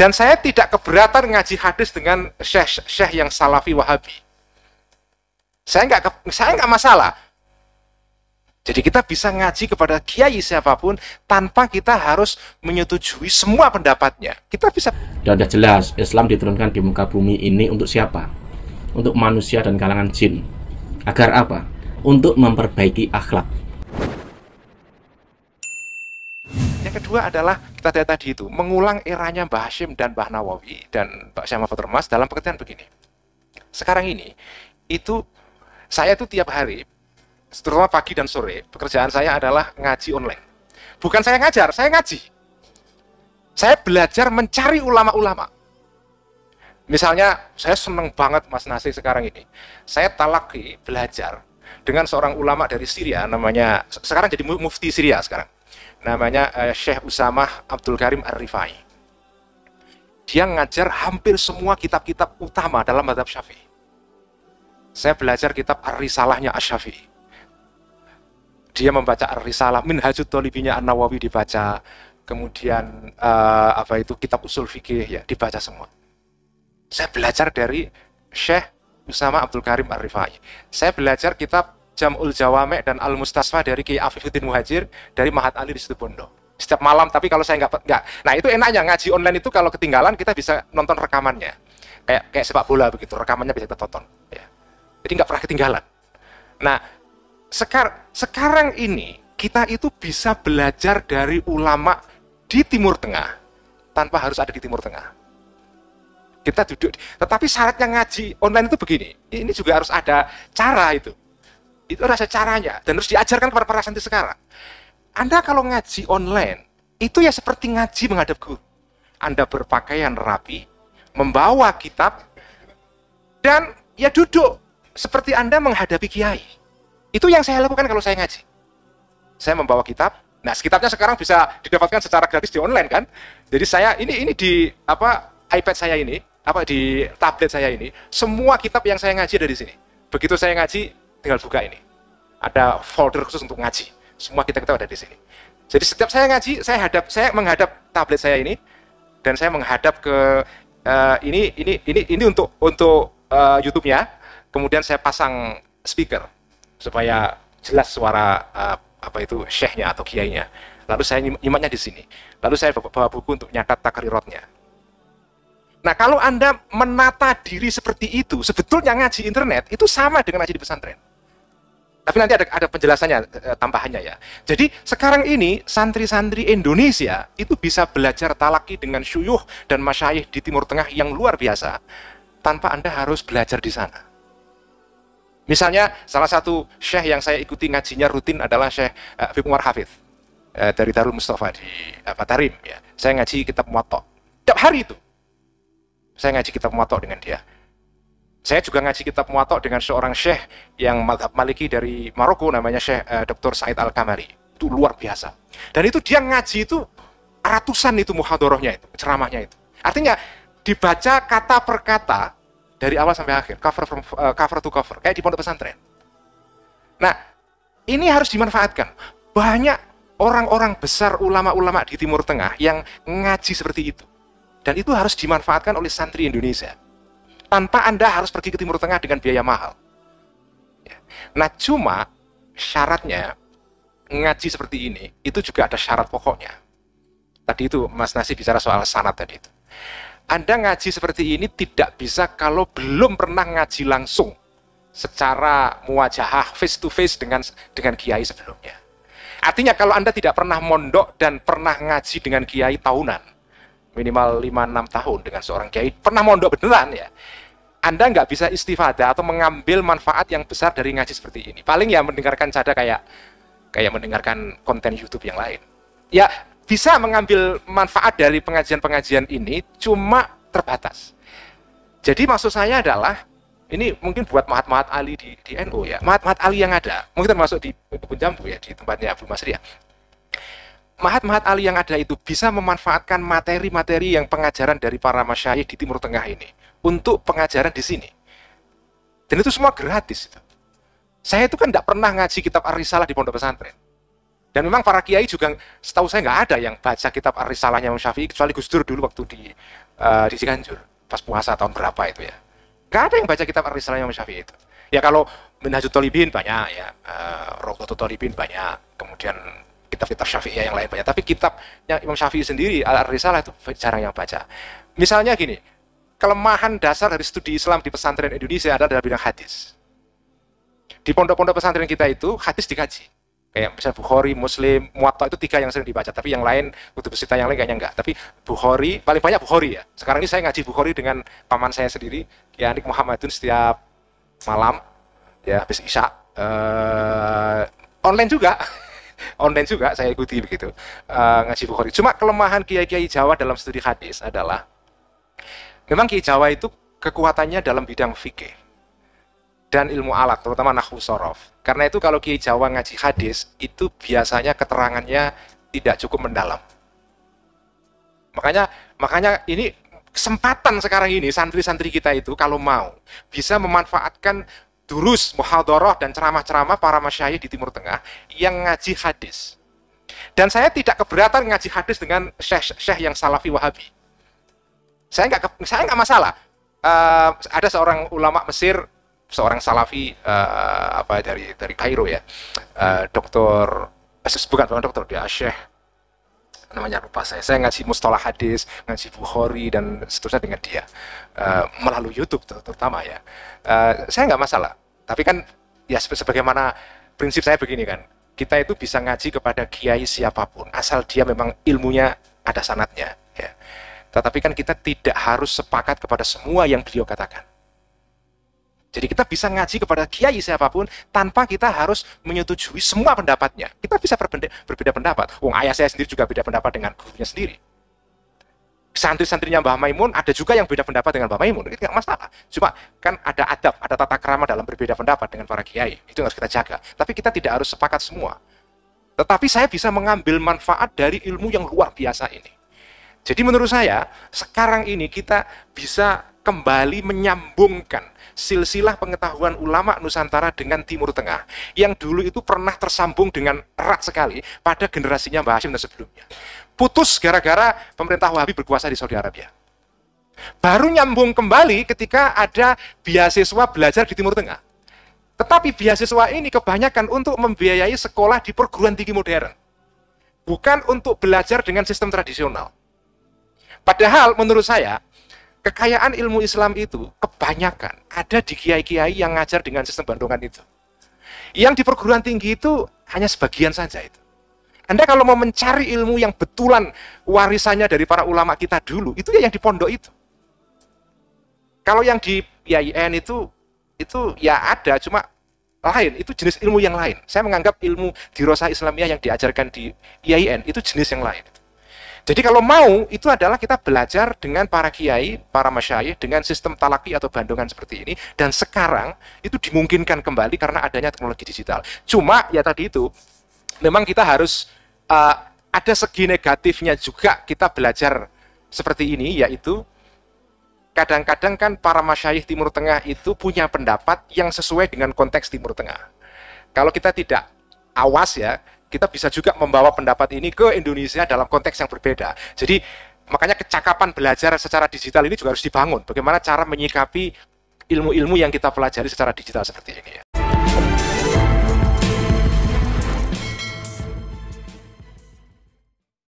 Dan saya tidak keberatan ngaji hadis dengan syekh yang salafi wahabi. Saya nggak masalah. Jadi kita bisa ngaji kepada kiai siapapun tanpa kita harus menyetujui semua pendapatnya. Kita bisa. Dan sudah jelas Islam diturunkan di muka bumi ini untuk siapa? Untuk manusia dan kalangan jin. Agar apa? Untuk memperbaiki akhlak. Yang kedua adalah kita lihat tadi itu mengulang eranya Mbah Hashim dan Mbah Nawawi dan Mbak Syamah Fatur Mas dalam pengertian begini. Sekarang ini itu saya itu tiap hari, terutama pagi dan sore, pekerjaan saya adalah ngaji online. Bukan saya ngajar, saya ngaji. Saya belajar mencari ulama-ulama. Misalnya, saya seneng banget Mas Nasir sekarang ini. Saya talaki belajar dengan seorang ulama dari Syria, namanya, sekarang jadi mufti Syria sekarang. Namanya Syekh Usamah Abdul Karim Ar-Rifai. Dia ngajar hampir semua kitab-kitab utama dalam mazhab Syafi'i. Saya belajar kitab Ar-Risalahnya Asy-Syafi'i. Dia membaca Ar-Risalah, Minhajut Thalibinya An-Nawawi dibaca, kemudian kitab usul fikih ya dibaca semua. Saya belajar dari Syekh Usamah Abdul Karim Ar-Rifai. Saya belajar kitab Jam'ul Jawame' dan Al-Mustasfa dari Kiai Afifuddin Muhajir dari Mahat Ali di Situbondo. Setiap malam, tapi kalau saya nggak. Nah itu enaknya ngaji online itu kalau ketinggalan kita bisa nonton rekamannya. Kayak sepak bola begitu, rekamannya bisa kita tonton. Ya. Jadi nggak pernah ketinggalan. Nah sekarang ini kita itu bisa belajar dari ulama di Timur Tengah tanpa harus ada di Timur Tengah. Kita duduk, tetapi syaratnya ngaji online itu begini. Ini juga harus ada cara itu. Itu rasa caranya dan harus diajarkan kepada para santri sekarang. Anda kalau ngaji online itu ya seperti ngaji menghadap guru. Anda berpakaian rapi, membawa kitab, dan ya duduk seperti Anda menghadapi kiai. Itu yang saya lakukan kalau saya ngaji. Saya membawa kitab. Nah, kitabnya sekarang bisa didapatkan secara gratis di online kan. Jadi saya ini di iPad saya ini, di tablet saya ini, semua kitab yang saya ngaji ada di sini. Begitu saya ngaji, tinggal buka ini. Ada folder khusus untuk ngaji. Semua kitab-kitab ada di sini. Jadi setiap saya ngaji, saya menghadap tablet saya ini dan saya menghadap ke ini untuk YouTube-nya. Kemudian saya pasang speaker supaya jelas suara syekhnya atau kiainya. Lalu saya nyimaknya di sini. Lalu saya bawa buku untuk nyatat takriratnya. Nah, kalau Anda menata diri seperti itu, sebetulnya ngaji internet itu sama dengan ngaji di pesantren. Tapi nanti ada penjelasannya, tambahannya ya. Jadi sekarang ini santri-santri Indonesia itu bisa belajar talaki dengan syuyuh dan masyayikh di Timur Tengah yang luar biasa tanpa Anda harus belajar di sana. Misalnya salah satu syekh yang saya ikuti ngajinya rutin adalah Syekh Habib Umar Hafidh dari Darul Mustafa di Tarim ya. Saya ngaji kitab Muwatta. Tiap hari itu saya ngaji kitab Muwatta dengan dia. Saya juga ngaji kitab Muwatta dengan seorang syekh yang mazhab Maliki dari Maroko, namanya Syekh Dr. Said Al-Kamari. Itu luar biasa. Dan itu dia ngaji itu ratusan itu muhadharahnya itu, ceramahnya itu. Artinya dibaca kata per kata dari awal sampai akhir, cover to cover, kayak di pondok pesantren. Nah, ini harus dimanfaatkan. Banyak orang-orang besar, ulama-ulama di Timur Tengah yang ngaji seperti itu. Dan itu harus dimanfaatkan oleh santri Indonesia. Tanpa Anda harus pergi ke Timur Tengah dengan biaya mahal. Nah, cuma syaratnya ngaji seperti ini, itu juga ada syarat pokoknya. Tadi itu Mas Nasi bicara soal sanad tadi itu. Anda ngaji seperti ini tidak bisa kalau belum pernah ngaji langsung secara muwajahah, face to face dengan kiai sebelumnya. Artinya kalau Anda tidak pernah mondok dan pernah ngaji dengan kiai tahunan, minimal 5-6 tahun dengan seorang kiai, pernah mondok beneran ya, Anda nggak bisa istifadah atau mengambil manfaat yang besar dari ngaji seperti ini. Paling ya mendengarkan cada kayak mendengarkan konten YouTube yang lain. Ya bisa mengambil manfaat dari pengajian-pengajian ini, cuma terbatas. Jadi maksud saya adalah, ini mungkin buat Mahat Ali di NU ya, Mahat Ali yang ada, mungkin termasuk di Kebun Jambu ya, di tempatnya Abdul Masri ya. Mahat Ali yang ada itu bisa memanfaatkan materi-materi yang pengajaran dari para masyayikh di Timur Tengah ini untuk pengajaran di sini. Dan itu semua gratis. Saya itu kan tidak pernah ngaji kitab Ar-Risalah di pondok pesantren. Dan memang para kiai juga, setahu saya nggak ada yang baca kitab Ar-Risalahnya Imam Syafi'i, kecuali Gus Dur dulu waktu di di Ciganjur pas puasa tahun berapa itu ya. Nggak ada yang baca kitab Ar-Risalah Imam Syafi'i itu. Ya kalau Minhajut Thalibin banyak ya, Rawdatul Thalibin banyak, kemudian kitab-kitab Syafi'i yang lain banyak. Tapi kitabnya Imam Syafi'i sendiri Ar-Risalah itu jarang yang baca. Misalnya gini, kelemahan dasar dari studi Islam di pesantren Indonesia adalah dalam bidang hadis. Di pondok-pondok pesantren kita itu hadis dikaji. Kayak misalnya Bukhari, Muslim, Muwatta itu 3 yang sering dibaca. Tapi yang lain, kutub sita yang lain kayaknya enggak. Tapi Bukhari, paling banyak Bukhari ya. Sekarang ini saya ngaji Bukhari dengan paman saya sendiri, Kiai Muhammadun, setiap malam, ya habis Isya. Online juga. Online juga saya ikuti begitu. Ngaji Bukhari. Cuma kelemahan kiai-kiai Jawa dalam studi hadis adalah, memang kiai Jawa itu kekuatannya dalam bidang fikih dan ilmu alat, terutama nahwu sorof. Karena itu kalau kiai Jawa ngaji hadis, itu biasanya keterangannya tidak cukup mendalam. Makanya ini kesempatan sekarang ini, santri-santri kita itu kalau mau, bisa memanfaatkan durus, muhadharah, dan ceramah-ceramah para masyayikh di Timur Tengah yang ngaji hadis. Dan saya tidak keberatan ngaji hadis dengan syekh yang salafi wahabi. Saya nggak masalah. Ada seorang ulama Mesir, seorang salafi dari Kairo ya, bukan dokter, dia syekh, namanya lupa saya ngaji mustalah hadis, ngaji Bukhari dan seterusnya dengan dia melalui YouTube terutama ya. Saya nggak masalah, tapi kan ya sebagaimana prinsip saya begini kan, kita itu bisa ngaji kepada kiai siapapun asal dia memang ilmunya ada sanadnya ya. Tetapi kan kita tidak harus sepakat kepada semua yang beliau katakan. Jadi kita bisa ngaji kepada kiai siapapun tanpa kita harus menyetujui semua pendapatnya. Kita bisa berbeda pendapat. Wong ayah saya sendiri juga beda pendapat dengan gurunya sendiri. Santri-santrinya Mbah Maimun ada juga yang beda pendapat dengan Mbah Maimun. Itu tidak masalah. Cuma kan ada adab, ada tata krama dalam berbeda pendapat dengan para kiai. Itu yang harus kita jaga. Tapi kita tidak harus sepakat semua. Tetapi saya bisa mengambil manfaat dari ilmu yang luar biasa ini. Jadi menurut saya, sekarang ini kita bisa kembali menyambungkan silsilah pengetahuan ulama Nusantara dengan Timur Tengah yang dulu itu pernah tersambung dengan erat sekali pada generasinya Mbah Hashim dan sebelumnya. Putus gara-gara pemerintah Wahabi berkuasa di Saudi Arabia. Baru nyambung kembali ketika ada beasiswa belajar di Timur Tengah. Tetapi beasiswa ini kebanyakan untuk membiayai sekolah di perguruan tinggi modern. Bukan untuk belajar dengan sistem tradisional. Padahal menurut saya, kekayaan ilmu Islam itu kebanyakan ada di kiai-kiai yang ngajar dengan sistem bandungan itu. Yang di perguruan tinggi itu hanya sebagian saja itu. Anda kalau mau mencari ilmu yang betulan warisannya dari para ulama kita dulu, itu ya yang di pondok itu. Kalau yang di IAIN itu ya ada, cuma lain, itu jenis ilmu yang lain. Saya menganggap ilmu dirosah Islamiyah yang diajarkan di IAIN itu jenis yang lain. Jadi kalau mau, itu adalah kita belajar dengan para kiai, para masyayikh, dengan sistem talaki atau bandungan seperti ini. Dan sekarang, itu dimungkinkan kembali karena adanya teknologi digital. Cuma, ya tadi itu, memang kita harus, ada segi negatifnya juga kita belajar seperti ini, yaitu, kadang-kadang kan para masyayikh Timur Tengah itu punya pendapat yang sesuai dengan konteks Timur Tengah. Kalau kita tidak awas ya, kita bisa juga membawa pendapat ini ke Indonesia dalam konteks yang berbeda. Jadi makanya kecakapan belajar secara digital ini juga harus dibangun. Bagaimana cara menyikapi ilmu-ilmu yang kita pelajari secara digital seperti ini ya.